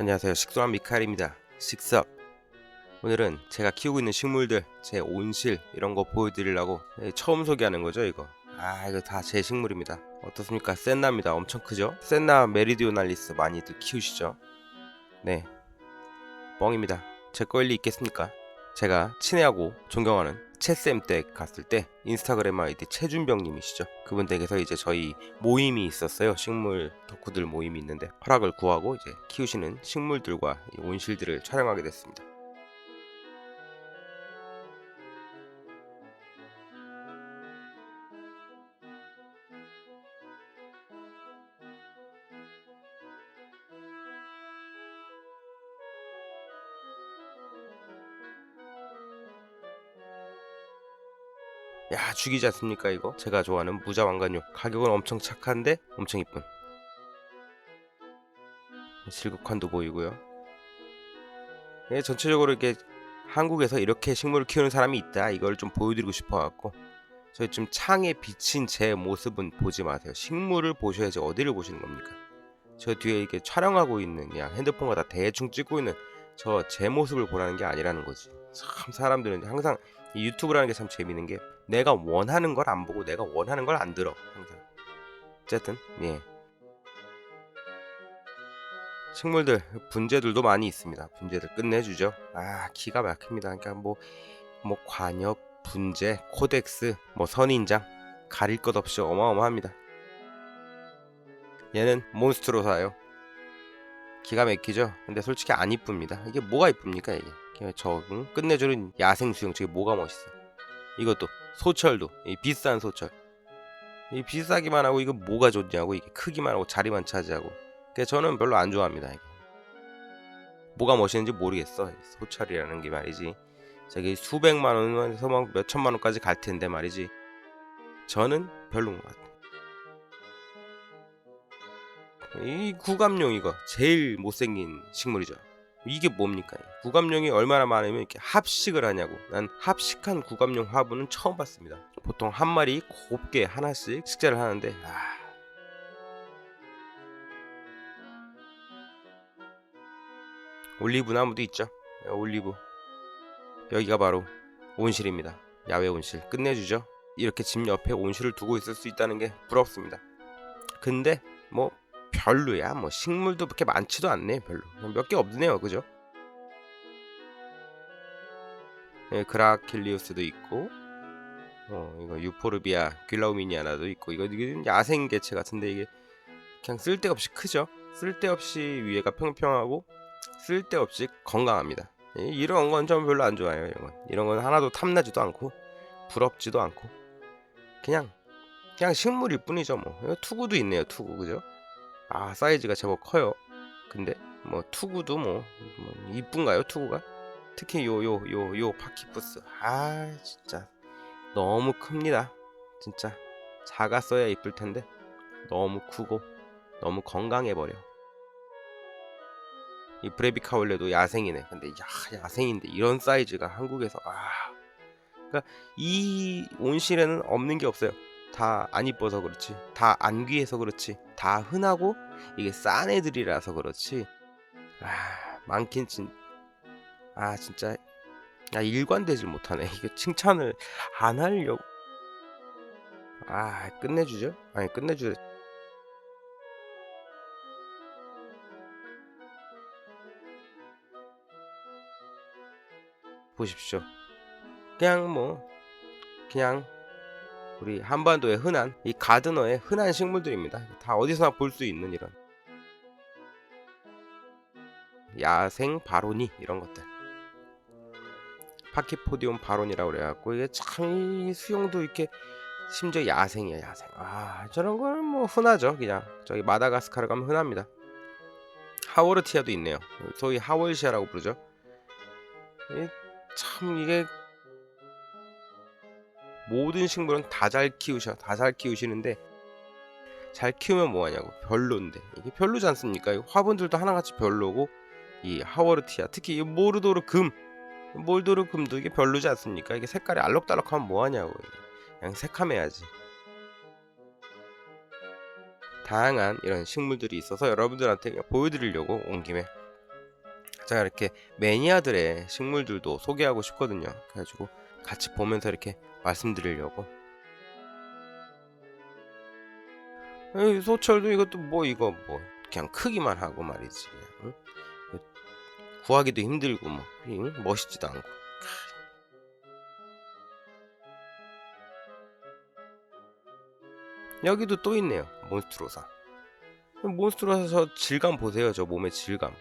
안녕하세요. 식소한 미카엘입니다. 식섭. 오늘은 제가 키우고 있는 식물들, 제 온실 이런 거 보여드리려고 처음 소개하는 거죠, 이거. 이거 다 제 식물입니다. 어떻습니까? 센나입니다. 엄청 크죠? 센나 메리디오날리스 많이들 키우시죠? 네, 뻥입니다. 제 거 일리 있겠습니까? 제가 친애하고 존경하는 채쌤 댁 갔을 때 인스타그램 아이디 최준병님이시죠. 그분 댁에서 이제 저희 모임이 있었어요. 식물 덕후들 모임이 있는데 허락을 구하고 이제 키우시는 식물들과 이 온실들을 촬영하게 됐습니다. 야, 죽이지 않습니까 이거? 제가 좋아하는 무자왕관용. 가격은 엄청 착한데 엄청 이쁜. 실국환도 보이고요. 예, 전체적으로 이렇게 한국에서 이렇게 식물을 키우는 사람이 있다, 이걸 좀 보여드리고 싶어갖고. 저희 좀 창에 비친 제 모습은 보지 마세요. 식물을 보셔야지 어디를 보시는 겁니까? 저 뒤에 이렇게 촬영하고 있는, 그냥 핸드폰과 다 대충 찍고 있는 저 제 모습을 보라는 게 아니라는 거지. 참 사람들은 항상 이 유튜브라는 게 참 재밌는 게 내가 원하는 걸 안 보고 내가 원하는 걸 안 들어 항상. 어쨌든 예, 식물들 분재들도 많이 있습니다. 분재들 끝내주죠. 기가 막힙니다. 그러니까 뭐 관엽, 분재, 코덱스, 뭐 선인장, 가릴 것 없이 어마어마합니다. 얘는 몬스트로사예요. 기가 막히죠. 근데 솔직히 안 이쁩니다. 이게 뭐가 이쁩니까 이게? 끝내주는 야생 수영, 저게 뭐가 멋있어? 이것도 소철도, 이 비싼 소철, 이 비싸기만 하고 이거 뭐가 좋냐고. 이게 크기만 하고 자리만 차지하고. 그래서 저는 별로 안 좋아합니다. 이게 뭐가 멋있는지 모르겠어. 소철이라는 게 말이지. 저기 수백만 원에서 막 몇천만 원까지 갈 텐데 말이지. 저는 별로인 것 같아. 이 구감용, 이거 제일 못생긴 식물이죠. 이게 뭡니까? 구감용이 얼마나 많으면 이렇게 합식을 하냐고. 난 합식한 구감용 화분은 처음 봤습니다. 보통 한 마리 곱게 하나씩 식재를 하는데 올리브 나무도 있죠. 올리브. 여기가 바로 온실입니다. 야외 온실 끝내주죠. 이렇게 집 옆에 온실을 두고 있을 수 있다는 게 부럽습니다. 근데 뭐 별로야. 뭐 식물도 그렇게 많지도 않네. 별로 몇 개 없네요, 그죠? 예, 그라킬리우스도 있고, 이거 유포르비아 귤라우미니아나도 있고. 이게 야생 개체 같은데 이게 그냥 쓸데없이 크죠. 쓸데없이 위에가 평평하고 쓸데없이 건강합니다. 이런 건 좀 별로 안 좋아요. 이런 건 하나도 탐나지도 않고 부럽지도 않고 그냥 식물일 뿐이죠. 뭐 투구도 있네요. 투구, 그죠? 사이즈가 제법 커요. 근데 뭐 투구도 뭐 이쁜가요? 투구가? 특히 요 파키푸스, 진짜 너무 큽니다. 진짜 작았어야 이쁠 텐데 너무 크고 너무 건강해버려. 이 브레비카올레도 야생이네. 근데 야생인데 이런 사이즈가 한국에서 그러니까 이 온실에는 없는 게 없어요. 다 안 이뻐서 그렇지, 다 안 귀해서 그렇지, 다 흔하고 이게 싼 애들이라서 그렇지. 많긴 진짜 일관되질 못하네. 이거 칭찬을 안 하려고. 끝내주죠. 끝내주. 보십시오. 그냥 우리 한반도의 흔한 이 가드너의 흔한 식물들입니다. 다 어디서나 볼 수 있는 이런 야생 바로니 이런 것들. 파키포디움 바론이라고 그래갖고 이게 참 수영도 이렇게 심지어 야생이야, 야생. 저런 거는 뭐 흔하죠. 그냥 저기 마다가스카르 가면 흔합니다. 하워르티아도 있네요. 소위 하월시아라고 부르죠. 참 이게 모든 식물은 다 잘 키우시는데 잘 키우면 뭐하냐고. 별론데 이게 별로지 않습니까? 화분들도 하나같이 별로고, 이 하워르티아, 특히 이 몰도르금도 이게 별로지 않습니까? 이게 색깔이 알록달록하면 뭐하냐고. 그냥 새카매야지. 다양한 이런 식물들이 있어서 여러분들한테 그냥 보여드리려고 온 김에 제가 이렇게 매니아들의 식물들도 소개하고 싶거든요. 그래가지고 같이 보면서 이렇게 말씀드리려고. 이 소철도 이것도 뭐 이거 뭐 그냥 크기만 하고 말이지. 응? 구하기도 힘들고 뭐 응? 멋있지도 않고. 여기도 또 있네요. 몬스트로사. 몬스트로사 저 질감 보세요. 저 몸의 질감.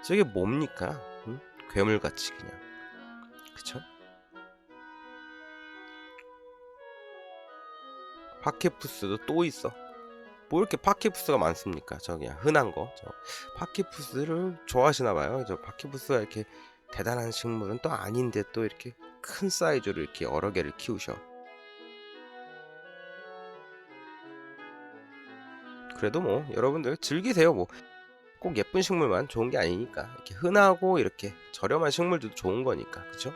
저게 뭡니까? 응? 괴물같이 그냥. 그쵸? 파케푸스도 또 있어. 뭐 이렇게 파케푸스가 많습니까? 저 그냥 흔한 거. 저 파케푸스를 좋아하시나봐요. 저 파케푸스가 이렇게 대단한 식물은 또 아닌데 또 이렇게 큰 사이즈로 이렇게 여러 개를 키우셔. 그래도 뭐 여러분들 즐기세요. 뭐 꼭 예쁜 식물만 좋은 게 아니니까 이렇게 흔하고 이렇게 저렴한 식물들도 좋은 거니까. 그쵸?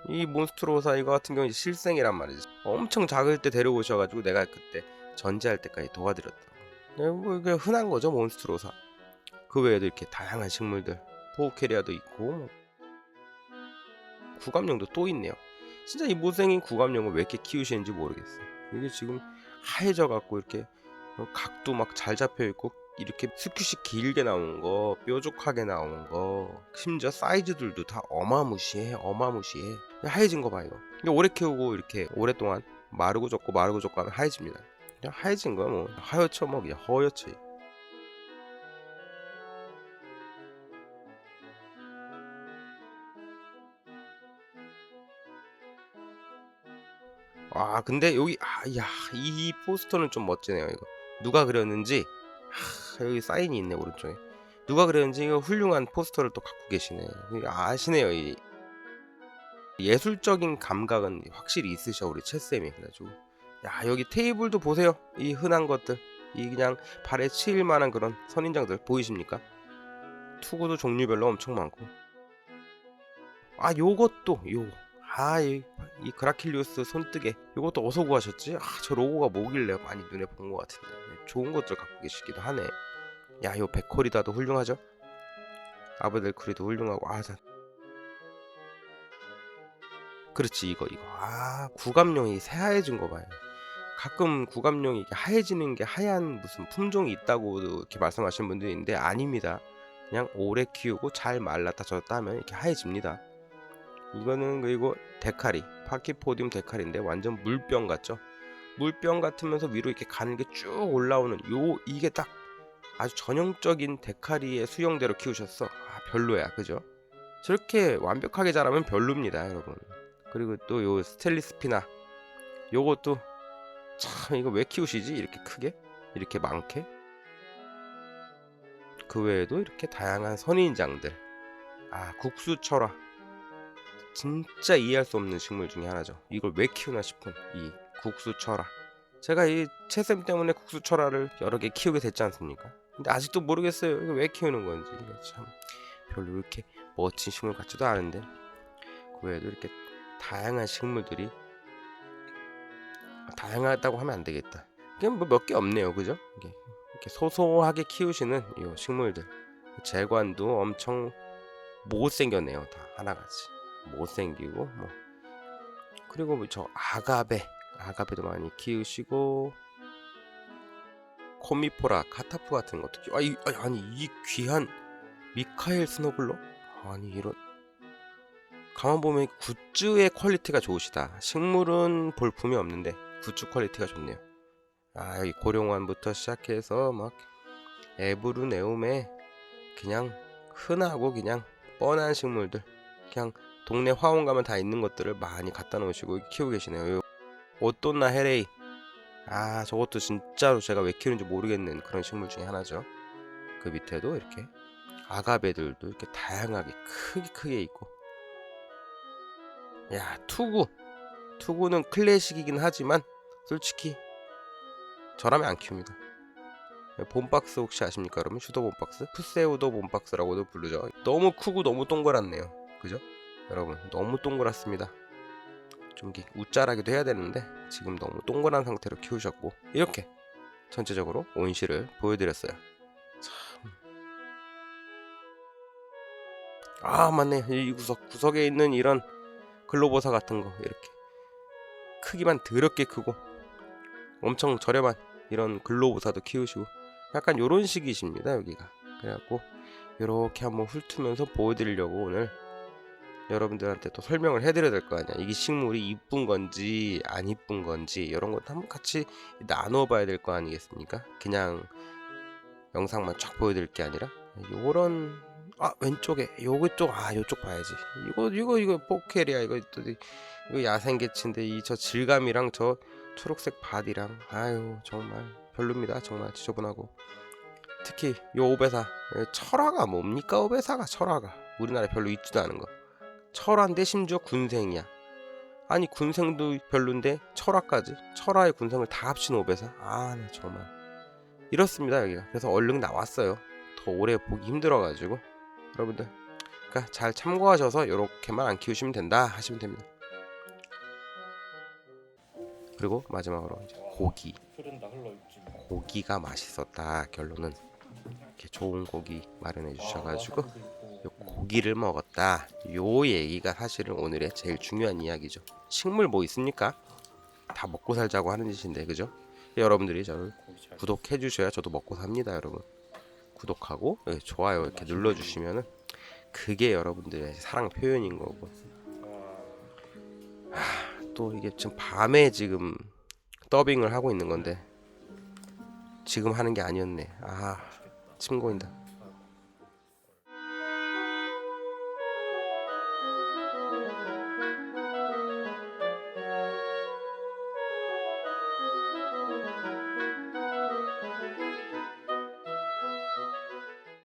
이 몬스트로사 이거 같은 경우는 실생이란 말이지. 엄청 작을 때 데려오셔가지고 내가 그때 전지할 때까지 도와드렸더라고. 네, 뭐 그냥 흔한 거죠 몬스트로사. 그 외에도 이렇게 다양한 식물들, 포우케리아도 있고 뭐 구감용도 또 있네요. 진짜 이 못생긴 구감용을 왜 이렇게 키우시는지 모르겠어. 이게 지금 하얘져 갖고 이렇게 각도 막 잘 잡혀 있고 이렇게 스큐시 길게 나오는 거, 뾰족하게 나오는 거, 심지어 사이즈들도 다 어마무시해, 어마무시해. 하얘진 거 봐 이거. 이게 오래 키우고 이렇게 오랫동안 마르고 젖고 하면 하얘집니다. 그냥 하얘진 거 뭐 하얗죠 뭐 그냥 허옇죠. 아 근데 여기 이 포스터는 좀 멋지네요 이거. 누가 그렸는지 여기 사인이 있네 오른쪽에. 누가 그렸는지 이거 훌륭한 포스터를 또 갖고 계시네. 아시네요. 이 예술적인 감각은 확실히 있으셔 우리 채쌤이. 그래가지고 여기 테이블도 보세요. 이 흔한 것들 이 그냥 발에 치일 만한 그런 선인장들 보이십니까? 투구도 종류별로 엄청 많고 요것도 이 그라킬리우스 손뜨개 요것도 어디서 구하셨지? 저 로고가 뭐길래 많이 눈에 본 것 같은데 좋은 것들 갖고 계시기도 하네. 요 베코리다도 훌륭하죠? 아브델크리도 훌륭하고 그렇지 이거 구감용이 새하얘진 거 봐요. 가끔 구감용이 이렇게 하얘지는 게 하얀 무슨 품종이 있다고 이렇게 말씀하시는 분들이 있는데 아닙니다. 그냥 오래 키우고 잘 말랐다 젖었다 하면 이렇게 하얘집니다. 이거는 그리고 데카리 파키포디움 데카리인데 완전 물병 같죠? 물병 같으면서 위로 이렇게 가는 게 쭉 올라오는 이게 딱 아주 전형적인 데카리의 수영대로 키우셨어. 별로야 그죠? 저렇게 완벽하게 자라면 별로입니다 여러분. 그리고 또 요 스텔리스피나 요것도 참 이거 왜 키우시지 이렇게 크게 이렇게 많게. 그 외에도 이렇게 다양한 선인장들 국수철화 진짜 이해할 수 없는 식물 중에 하나죠. 이걸 왜 키우나 싶은 이 국수철화. 제가 이 채쌤 때문에 국수철화를 여러 개 키우게 됐지 않습니까? 근데 아직도 모르겠어요. 이거 왜 키우는 건지. 이거 참 별로 이렇게 멋진 식물 같지도 않은데. 그 외에도 이렇게 다양한 식물들이 다양하다고 하면 안 되겠다. 그냥 뭐 몇 개 없네요, 그죠? 이렇게 소소하게 키우시는 이 식물들. 재관도 엄청 못생겼네요, 다 하나같이 못생기고 뭐. 그리고 뭐 저 아가베도 많이 키우시고 코미포라 카타프 같은 것도 아니 이 귀한 미카엘 스노블러 아니 이런. 가만 보면 굿즈의 퀄리티가 좋으시다. 식물은 볼품이 없는데 굿즈 퀄리티가 좋네요. 여기 고룡환부터 시작해서 막 에브루네움에 그냥 흔하고 그냥 뻔한 식물들 그냥 동네 화원 가면 다 있는 것들을 많이 갖다 놓으시고 키우고 계시네요. 오또나 헤레이 저것도 진짜로 제가 왜 키우는지 모르겠는 그런 식물 중에 하나죠. 그 밑에도 이렇게 아가베들도 이렇게 다양하게 크게 있고 투구는 클래식이긴 하지만 솔직히 저라면 안 키웁니다. 봄박스 혹시 아십니까 여러분? 슈도 봄박스? 푸세우도 봄박스라고도 부르죠. 너무 크고 너무 동그랗네요. 그죠? 여러분 너무 동그랗습니다. 좀 웃자라기도 해야 되는데 지금 너무 동그란 상태로 키우셨고 이렇게 전체적으로 온실을 보여드렸어요. 참 아 맞네, 이 구석에 있는 이런 글로버사 같은 거 이렇게 크기만 더럽게 크고 엄청 저렴한 이런 글로버사도 키우시고 약간 요런 식이십니다 여기가. 그래갖고 요렇게 한번 훑으면서 보여드리려고 오늘 여러분들한테 또 설명을 해드려야 될 거 아니야. 이게 식물이 이쁜 건지 안 이쁜 건지 이런 것도 한번 같이 나누어 봐야 될 거 아니겠습니까? 그냥 영상만 쫙 보여드릴 게 아니라 요런 왼쪽에 요쪽 요쪽 봐야지. 이거 포케리아 이거 야생개치인데 이 저 질감이랑 저 초록색 바디랑 아유 정말 별로입니다. 정말 지저분하고 특히 요 오베사 철화가 뭡니까? 오베사가 철화가 우리나라에 별로 있지도 않은 거. 철화인데 심지어 군생이야. 아니 군생도 별론데 철화까지 철화의 군생을 다 합친 오베사. 나 정말 이렇습니다 여기가. 그래서 얼른 나왔어요. 더 오래 보기 힘들어가지고 여러분들 그러니까 잘 참고하셔서 이렇게만 안 키우시면 된다 하시면 됩니다. 그리고 마지막으로 이제 고기가 맛있었다. 결론은 이렇게 좋은 고기 마련해 주셔가지고 요 고기를 먹었다. 요 얘기가 사실은 오늘의 제일 중요한 이야기죠. 식물 뭐 있습니까? 다 먹고 살자고 하는 짓인데 그죠? 여러분들이 저를 구독해 주셔야 저도 먹고 삽니다. 여러분 구독하고 좋아요 이렇게 눌러주시면은 그게 여러분들의 사랑 표현인 거고. 또 이게 지금 밤에 지금 더빙을 하고 있는 건데 지금 하는 게 아니었네. 침 고인다.